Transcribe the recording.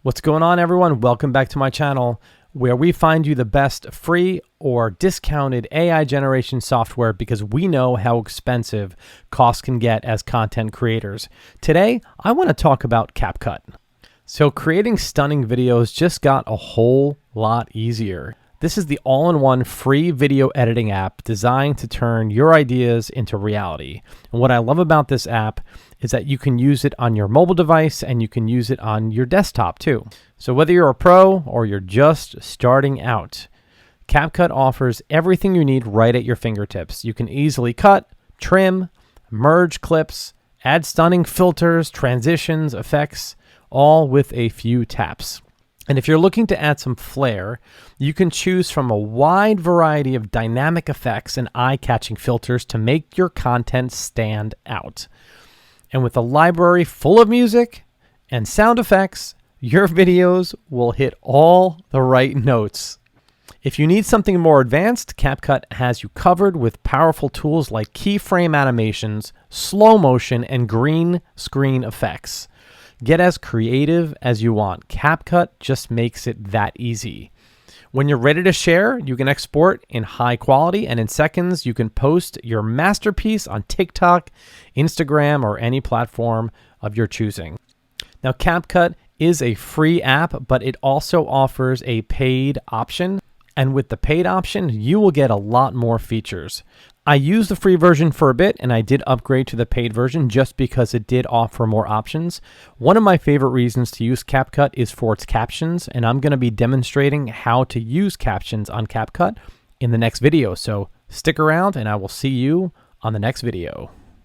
What's going on, everyone? Welcome back to my channel, where we find you the best free or discounted AI generation software because we know how expensive costs can get as content creators. Today, I want to talk about Capcut. So creating stunning videos just got a whole lot easier. This is the all-in-one free video editing app designed to turn your ideas into reality. And what I love about this app is that you can use it on your mobile device and you can use it on your desktop too. So whether you're a pro or you're just starting out, Capcut offers everything you need right at your fingertips. You can easily cut, trim, merge clips, add stunning filters, transitions, effects, all with a few taps. And if you're looking to add some flair, you can choose from a wide variety of dynamic effects and eye-catching filters to make your content stand out. And with a library full of music and sound effects, your videos will hit all the right notes. If you need something more advanced, Capcut has you covered with powerful tools like keyframe animations, slow motion, and green screen effects. Get as creative as you want. Capcut just makes it that easy. When you're ready to share, you can export in high quality, and in seconds, you can post your masterpiece on TikTok, Instagram, or any platform of your choosing. Now, Capcut is a free app, but it also offers a paid option. And with the paid option, you will get a lot more features. I used the free version for a bit, and I did upgrade to the paid version just because it did offer more options. One of my favorite reasons to use Capcut is for its captions, and I'm going to be demonstrating how to use captions on Capcut in the next video. So stick around, and I will see you on the next video.